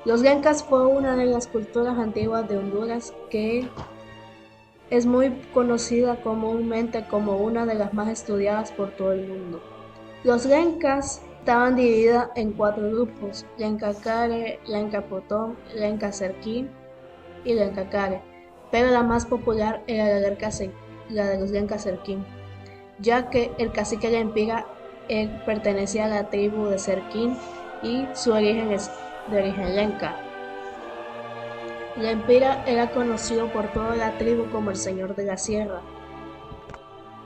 Los Lencas fue una de las culturas antiguas de Honduras que es muy conocida comúnmente como una de las más estudiadas por todo el mundo. Los Lencas estaban divididos en cuatro grupos: Lencacare, Lencapotón, Lencacerquín y Lencacare, pero la más popular era la de los Lencacerquín, ya que el cacique Lempira pertenecía a la tribu de Cerquín y su origen es de origen Lenca. Lempira era conocido por toda la tribu como el Señor de la Sierra.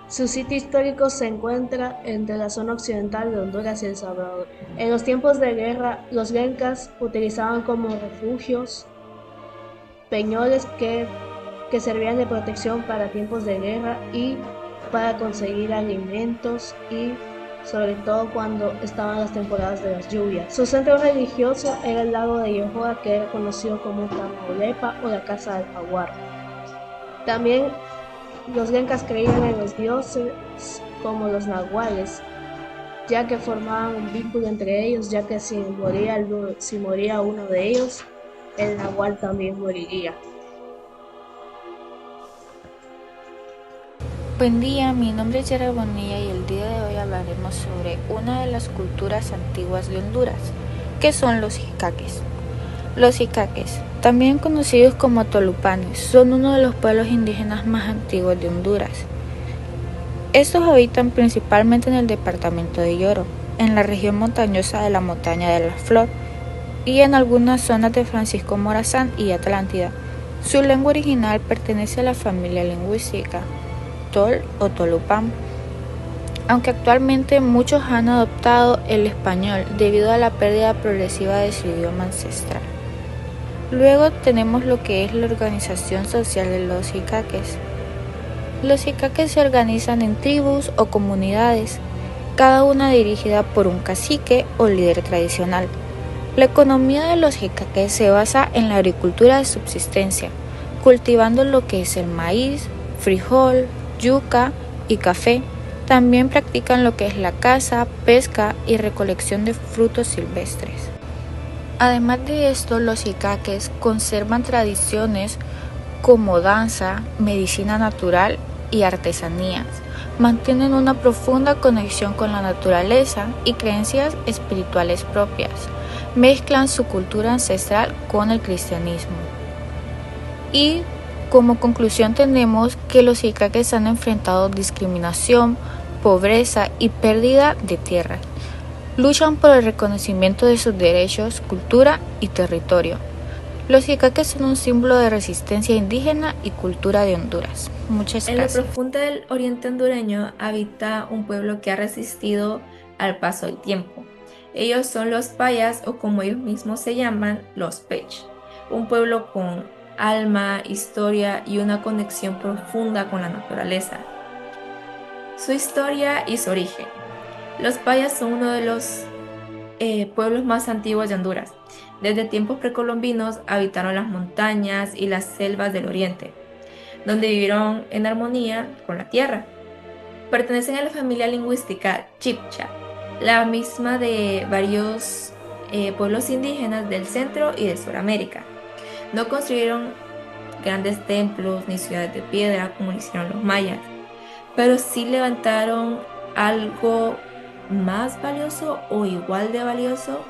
Su sitio histórico se encuentra entre la zona occidental de Honduras y El Salvador. En los tiempos de guerra, los lencas utilizaban como refugios peñoles que servían de protección para tiempos de guerra y para conseguir alimentos y sobre todo cuando estaban las temporadas de las lluvias. Su centro religioso era el lago de Yohoa, que era conocido como Tamaulepa o la Casa del Jaguar. También los lencas creían en los dioses como los nahuales, ya que formaban un vínculo entre ellos, ya que si moría uno de ellos, el nahual también moriría. Buen día, mi nombre es Yara Bonilla y el día de hoy hablaremos sobre una de las culturas antiguas de Honduras, que son los jicaques. Los jicaques, también conocidos como tolupanes, son uno de los pueblos indígenas más antiguos de Honduras. Estos habitan principalmente en el departamento de Lloro, en la región montañosa de la Montaña de la Flor y en algunas zonas de Francisco Morazán y Atlántida. Su lengua original pertenece a la familia lingüística Tol o Tolupán, aunque actualmente muchos han adoptado el español debido a la pérdida progresiva de su idioma ancestral. Luego tenemos lo que es la organización social de los jicaques. Los jicaques se organizan en tribus o comunidades, cada una dirigida por un cacique o líder tradicional. La economía de los jicaques se basa en la agricultura de subsistencia, cultivando lo que es el maíz, frijol, yuca y café. También practican lo que es la caza, pesca y recolección de frutos silvestres. Además de esto, los jicaques conservan tradiciones como danza, medicina natural y artesanías. Mantienen una profunda conexión con la naturaleza y creencias espirituales propias. Mezclan su cultura ancestral con el cristianismo. Y como conclusión tenemos que los jicaques han enfrentado discriminación, pobreza y pérdida de tierras. Luchan por el reconocimiento de sus derechos, cultura y territorio. Los jicaques son un símbolo de resistencia indígena y cultura de Honduras. Muchas En lo gracias. profundo del oriente hondureño habita un pueblo que ha resistido al paso del tiempo. Ellos son los payas, o como ellos mismos se llaman, los pech. Un pueblo con alma, historia y una conexión profunda con la naturaleza. Su historia y su origen. Los payas son uno de los pueblos más antiguos de Honduras. Desde tiempos precolombinos habitaron las montañas y las selvas del oriente, donde vivieron en armonía con la tierra. Pertenecen a la familia lingüística Chibcha, la misma de varios pueblos indígenas del centro y de Sudamérica. No construyeron grandes templos ni ciudades de piedra como lo hicieron los mayas, pero sí levantaron algo más valioso o igual de valioso,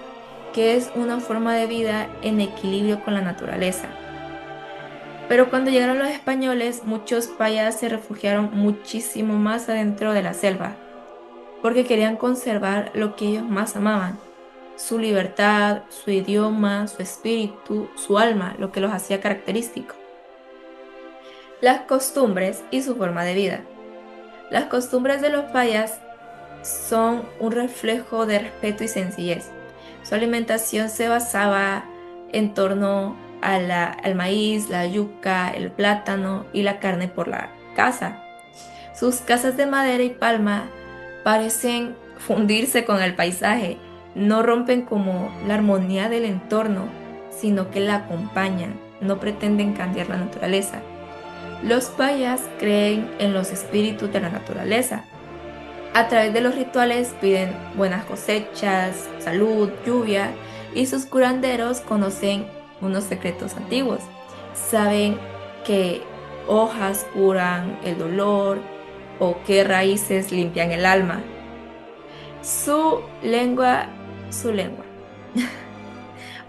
que es una forma de vida en equilibrio con la naturaleza. Pero cuando llegaron los españoles, muchos payas se refugiaron muchísimo más adentro de la selva, porque querían conservar lo que ellos más amaban: su libertad, su idioma, su espíritu, su alma, lo que los hacía característicos. Las costumbres y su forma de vida. Las costumbres de los payas son un reflejo de respeto y sencillez. Su alimentación se basaba en torno al maíz, la yuca, el plátano y la carne por la caza. Sus casas de madera y palma parecen fundirse con el paisaje. No rompen como la armonía del entorno, sino que la acompañan. No pretenden cambiar la naturaleza. Los payas creen en los espíritus de la naturaleza. A través de los rituales piden buenas cosechas, salud, lluvia y sus curanderos conocen unos secretos antiguos. Saben que hojas curan el dolor o qué raíces limpian el alma. Su lengua,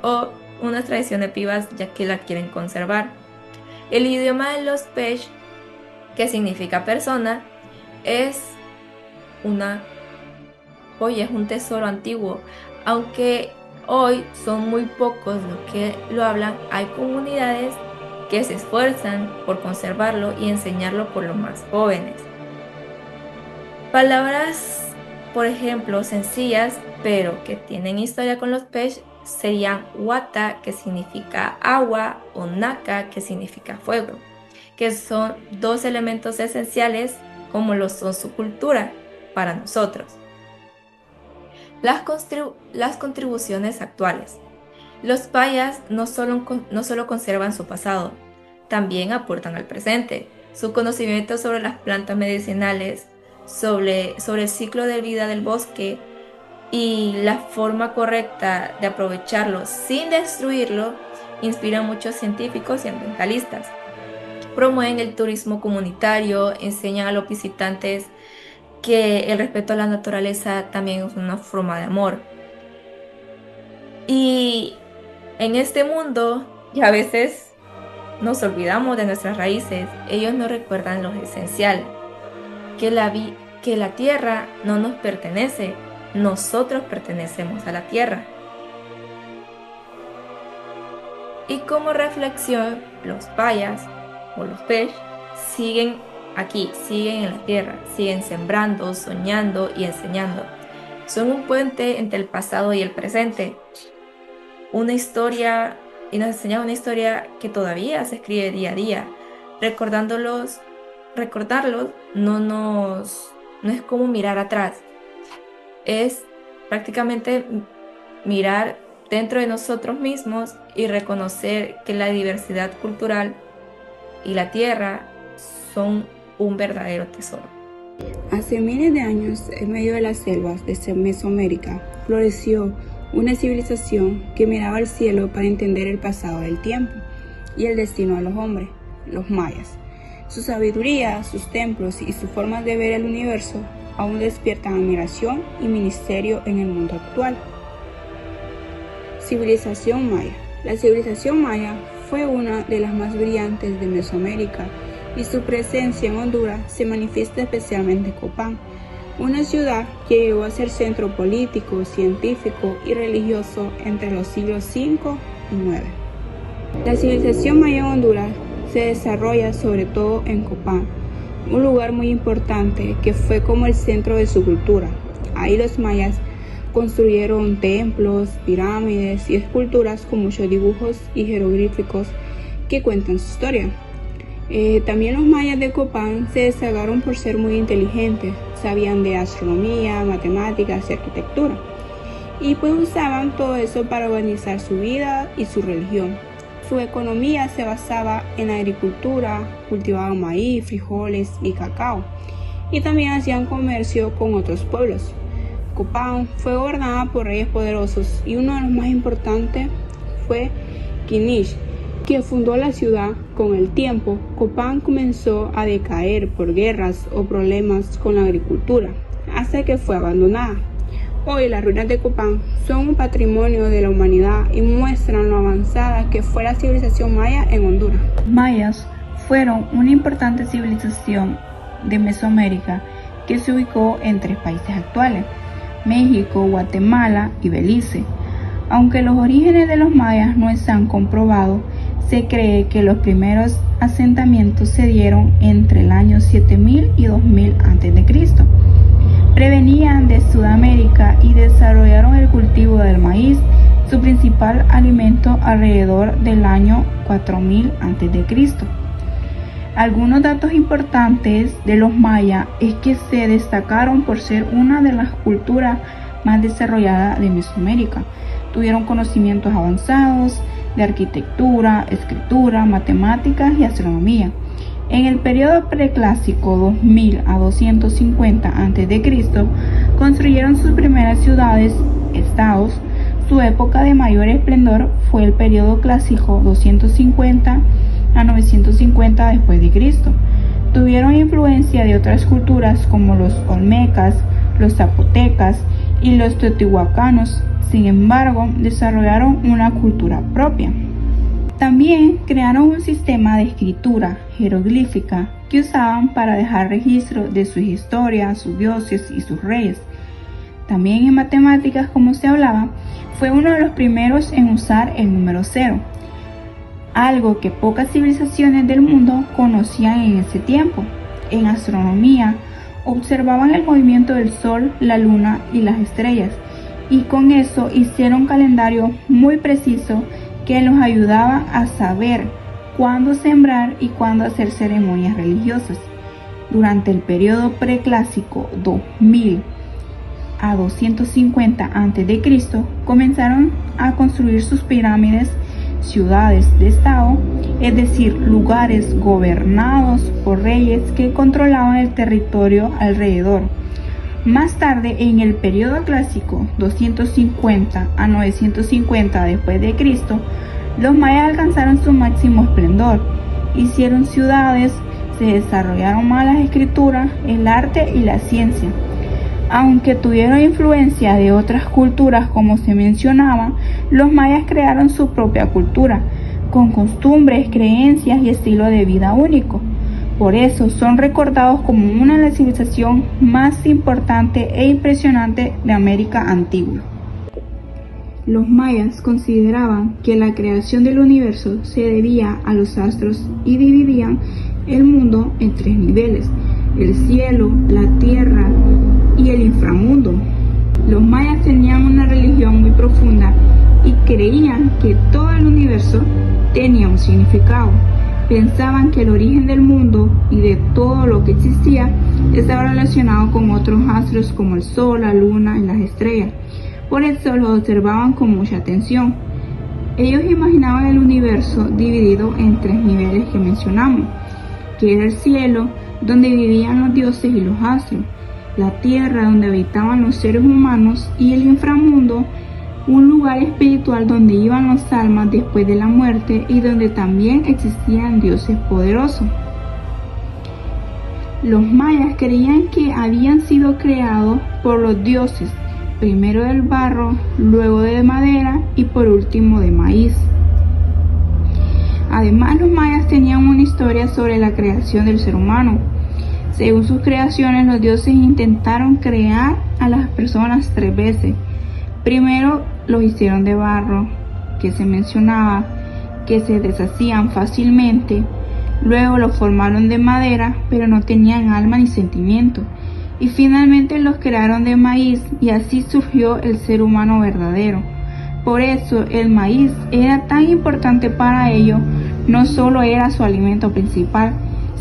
o unas tradiciones vivas ya que la quieren conservar. El idioma de los Pech, que significa persona, es una joya, es un tesoro antiguo. Aunque hoy son muy pocos los que lo hablan, hay comunidades que se esfuerzan por conservarlo y enseñarlo por los más jóvenes. Palabras, por ejemplo, sencillas, pero que tienen historia con los Pech, serían Wata, que significa agua, o Naka, que significa fuego, que son dos elementos esenciales como lo son su cultura para nosotros. Las contribuciones actuales. Los payas no solo conservan su pasado, también aportan al presente. Su conocimiento sobre las plantas medicinales, sobre el ciclo de vida del bosque y la forma correcta de aprovecharlo sin destruirlo, inspira a muchos científicos y ambientalistas. Promueven el turismo comunitario, enseñan a los visitantes que el respeto a la naturaleza también es una forma de amor. Y en este mundo, ya a veces nos olvidamos de nuestras raíces. Ellos nos recuerdan lo esencial, que la tierra no nos pertenece, nosotros pertenecemos a la tierra. Y como reflexión, los payas o los Pech siguen aquí, siguen en la tierra, siguen sembrando, soñando y enseñando. Son un puente entre el pasado y el presente. Una historia, y nos enseñan una historia que todavía se escribe día a día. Recordarlos no es como mirar atrás. Es prácticamente mirar dentro de nosotros mismos y reconocer que la diversidad cultural y la tierra son un verdadero tesoro. Hace miles de años, en medio de las selvas de Mesoamérica, floreció una civilización que miraba al cielo para entender el pasado del tiempo y el destino de los hombres, los mayas. Su sabiduría, sus templos y su forma de ver el universo aún despiertan admiración y misterio en el mundo actual. Civilización maya. La civilización maya fue una de las más brillantes de Mesoamérica y su presencia en Honduras se manifiesta especialmente en Copán, una ciudad que llegó a ser centro político, científico y religioso entre los siglos V y IX. La civilización maya en Honduras se desarrolla sobre todo en Copán, un lugar muy importante que fue como el centro de su cultura. Ahí los mayas construyeron templos, pirámides y esculturas con muchos dibujos y jeroglíficos que cuentan su historia. También los mayas de Copán se destacaron por ser muy inteligentes, sabían de astronomía, matemáticas y arquitectura, y pues usaban todo eso para organizar su vida y su religión. Su economía se basaba en la agricultura, cultivaban maíz, frijoles y cacao, y también hacían comercio con otros pueblos. Copán fue gobernada por reyes poderosos y uno de los más importantes fue Kinish, que fundó la ciudad. Con el tiempo, Copán comenzó a decaer por guerras o problemas con la agricultura, hasta que fue abandonada. Hoy las ruinas de Copán son un patrimonio de la humanidad y muestran lo avanzada que fue la civilización maya en Honduras. Los mayas fueron una importante civilización de Mesoamérica que se ubicó en 3 países actuales: México, Guatemala y Belice. Aunque los orígenes de los mayas no están comprobados, se cree que los primeros asentamientos se dieron entre el año 7000 y 2000 a.C. Prevenían de Sudamérica y desarrollaron el cultivo del maíz, su principal alimento, alrededor del año 4000 a.C. Algunos datos importantes de los mayas es que se destacaron por ser una de las culturas más desarrolladas de Mesoamérica. Tuvieron conocimientos avanzados de arquitectura, escritura, matemáticas y astronomía. En el periodo preclásico 2000 a 250 a.C. construyeron sus primeras ciudades, estados, Su época de mayor esplendor fue el periodo clásico 250 a 950 después de Cristo. Tuvieron influencia de otras culturas como los olmecas, los zapotecas y los teotihuacanos. Sin embargo, desarrollaron una cultura propia. También crearon un sistema de escritura jeroglífica que usaban para dejar registro de sus historias, sus dioses y sus reyes. También en matemáticas, como se hablaba, fue uno de los primeros en usar el número 0, algo que pocas civilizaciones del mundo conocían en ese tiempo. En astronomía, observaban el movimiento del Sol, la Luna y las estrellas, y con eso hicieron un calendario muy preciso que los ayudaba a saber cuándo sembrar y cuándo hacer ceremonias religiosas. Durante el periodo preclásico 2000 a 250 a.C., comenzaron a construir sus pirámides, ciudades de estado, es decir, lugares gobernados por reyes que controlaban el territorio alrededor. Más tarde, en el periodo clásico 250 a 950 después de Cristo, los mayas alcanzaron su máximo esplendor, hicieron ciudades, se desarrollaron más las escrituras, el arte y la ciencia. Aunque tuvieron influencia de otras culturas como se mencionaba, los mayas crearon su propia cultura, con costumbres, creencias y estilo de vida único. Por eso son recordados como una de las civilizaciones más importantes e impresionantes de América Antigua. Los mayas consideraban que la creación del universo se debía a los astros y dividían el mundo en 3 niveles: el cielo, la tierra y el inframundo. Los mayas tenían una religión muy profunda y creían que todo el universo tenía un significado. Pensaban que el origen del mundo y de todo lo que existía estaba relacionado con otros astros como el sol, la luna y las estrellas. Por eso los observaban con mucha atención. Ellos imaginaban el universo dividido en 3 niveles que mencionamos, que era el cielo, donde vivían los dioses y los astros; la tierra, donde habitaban los seres humanos; y el inframundo, un lugar espiritual donde iban las almas después de la muerte y donde también existían dioses poderosos. Los mayas creían que habían sido creados por los dioses, primero del barro, luego de madera y por último de maíz. Además, los mayas tenían una historia sobre la creación del ser humano. Según sus creaciones, los dioses intentaron crear a las personas 3 veces. Primero los hicieron de barro, que se mencionaba que se deshacían fácilmente. Luego los formaron de madera, pero no tenían alma ni sentimiento. Y finalmente los crearon de maíz, y así surgió el ser humano verdadero. Por eso el maíz era tan importante para ellos. No solo era su alimento principal,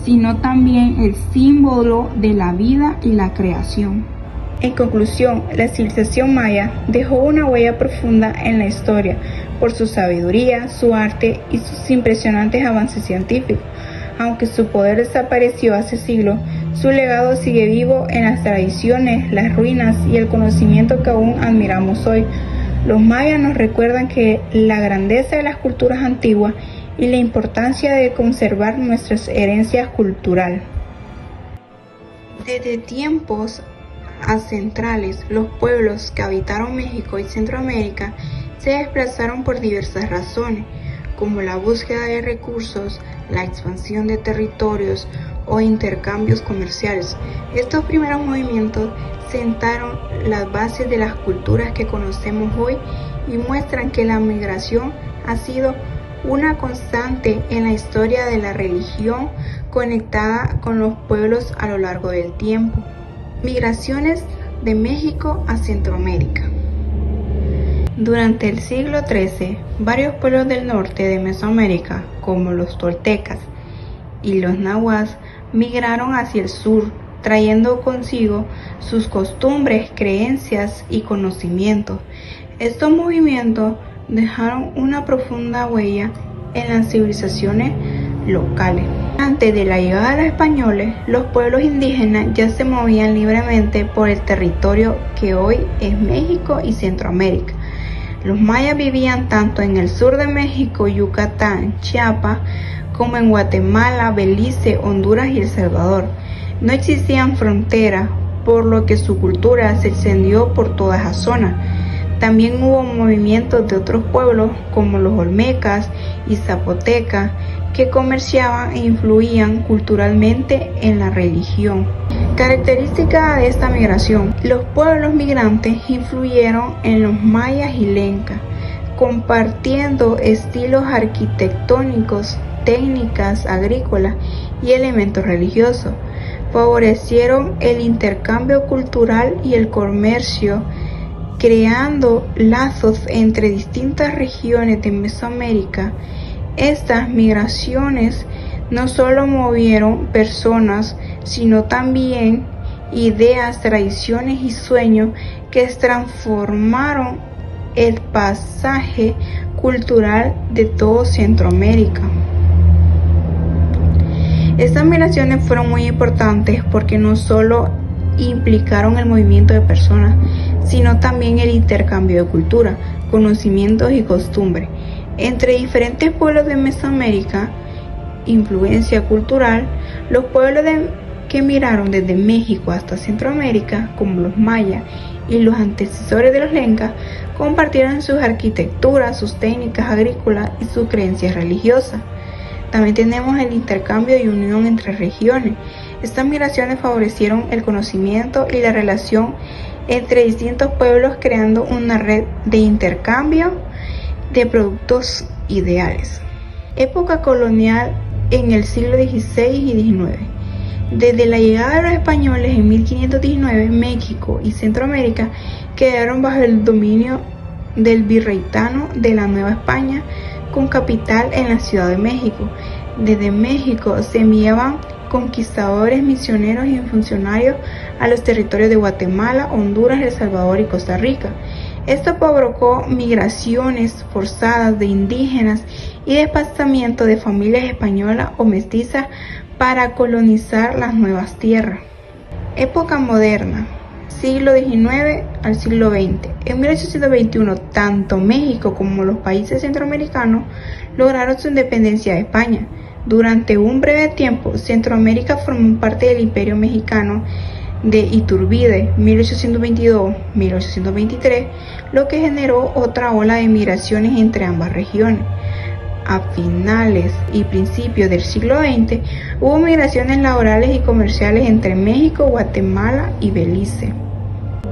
sino también el símbolo de la vida y la creación. En conclusión, la civilización maya dejó una huella profunda en la historia por su sabiduría, su arte y sus impresionantes avances científicos. Aunque su poder desapareció hace siglos, su legado sigue vivo en las tradiciones, las ruinas y el conocimiento que aún admiramos hoy. Los mayas nos recuerdan que la grandeza de las culturas antiguas y la importancia de conservar nuestras herencias culturales. Desde tiempos ancestrales, los pueblos que habitaron México y Centroamérica se desplazaron por diversas razones, como la búsqueda de recursos, la expansión de territorios o intercambios comerciales. Estos primeros movimientos sentaron las bases de las culturas que conocemos hoy y muestran que la migración ha sido una constante en la historia de la religión conectada con los pueblos a lo largo del tiempo. Migraciones de México a Centroamérica. Durante el siglo XIII, varios pueblos del norte de Mesoamérica, como los toltecas y los nahuas, migraron hacia el sur, trayendo consigo sus costumbres, creencias y conocimientos. Estos movimientos dejaron una profunda huella en las civilizaciones locales. Antes de la llegada de los españoles, los pueblos indígenas ya se movían libremente por el territorio que hoy es México y Centroamérica. Los mayas vivían tanto en el sur de México, Yucatán, Chiapas, como en Guatemala, Belice, Honduras y El Salvador. No existían fronteras, por lo que su cultura se extendió por toda esa zona. También hubo movimientos de otros pueblos como los olmecas y zapotecas que comerciaban e influían culturalmente en la religión. Característica de esta migración: los pueblos migrantes influyeron en los mayas y lencas, compartiendo estilos arquitectónicos, técnicas agrícolas y elementos religiosos. Favorecieron el intercambio cultural y el comercio, creando lazos entre distintas regiones de Mesoamérica. Estas migraciones no solo movieron personas, sino también ideas, tradiciones y sueños que transformaron el paisaje cultural de todo Centroamérica. Estas migraciones fueron muy importantes porque no solo implicaron el movimiento de personas, sino también el intercambio de cultura, conocimientos y costumbres entre diferentes pueblos de Mesoamérica. Influencia cultural: los pueblos que migraron desde México hasta Centroamérica, como los mayas y los antecesores de los lencas, compartieron sus arquitecturas, sus técnicas agrícolas y sus creencias religiosas. También tenemos el intercambio y unión entre regiones. Estas migraciones favorecieron el conocimiento y la relación entre distintos pueblos, creando una red de intercambio de productos ideales. Época colonial en el siglo XVI y XIX. Desde la llegada de los españoles en 1519, México y Centroamérica quedaron bajo el dominio del virreinato de la Nueva España, con capital en la Ciudad de México. Desde México se enviaban conquistadores, misioneros y funcionarios a los territorios de Guatemala, Honduras, El Salvador y Costa Rica. Esto provocó migraciones forzadas de indígenas y desplazamiento de familias españolas o mestizas para colonizar las nuevas tierras. Época moderna, siglo XIX al siglo XX. En 1821, tanto México como los países centroamericanos lograron su independencia de España. Durante un breve tiempo, Centroamérica formó parte del Imperio Mexicano de Iturbide, 1822-1823, lo que generó otra ola de migraciones entre ambas regiones. A finales y principios del siglo XX, hubo migraciones laborales y comerciales entre México, Guatemala y Belice.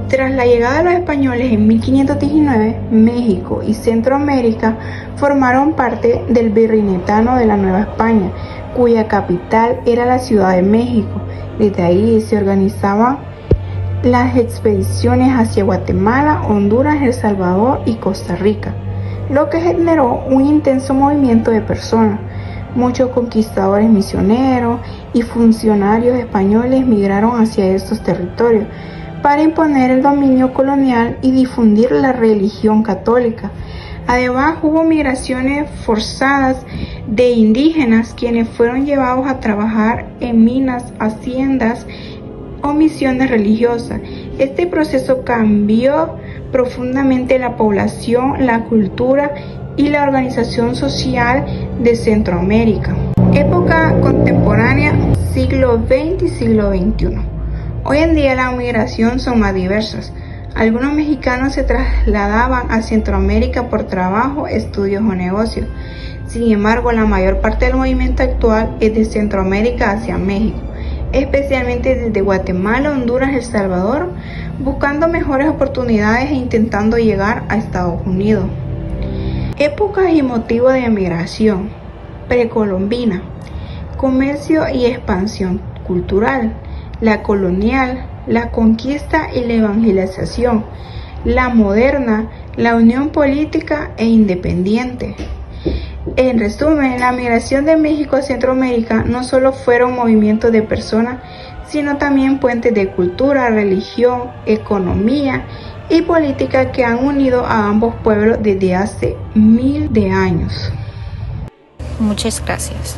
Tras la llegada de los españoles en 1519, México y Centroamérica formaron parte del virreinato de la Nueva España, cuya capital era la Ciudad de México. Desde ahí se organizaban las expediciones hacia Guatemala, Honduras, El Salvador y Costa Rica, lo que generó un intenso movimiento de personas. Muchos conquistadores, misioneros y funcionarios españoles migraron hacia estos territorios para imponer el dominio colonial y difundir la religión católica. Además, hubo migraciones forzadas de indígenas, quienes fueron llevados a trabajar en minas, haciendas o misiones religiosas. Este proceso cambió profundamente la población, la cultura y la organización social de Centroamérica. Época contemporánea, siglo XX y siglo XXI. Hoy en día las migraciones son más diversas. Algunos mexicanos se trasladaban a Centroamérica por trabajo, estudios o negocios. Sin embargo, la mayor parte del movimiento actual es de Centroamérica hacia México, especialmente desde Guatemala, Honduras, El Salvador, buscando mejores oportunidades e intentando llegar a Estados Unidos. Épocas y motivos de migración: precolombina, comercio y expansión cultural; la colonial, la conquista y la evangelización; la moderna, la unión política e independiente. En resumen, la migración de México a Centroamérica no solo fueron movimientos de personas, sino también puentes de cultura, religión, economía y política que han unido a ambos pueblos desde hace miles de años. Muchas gracias.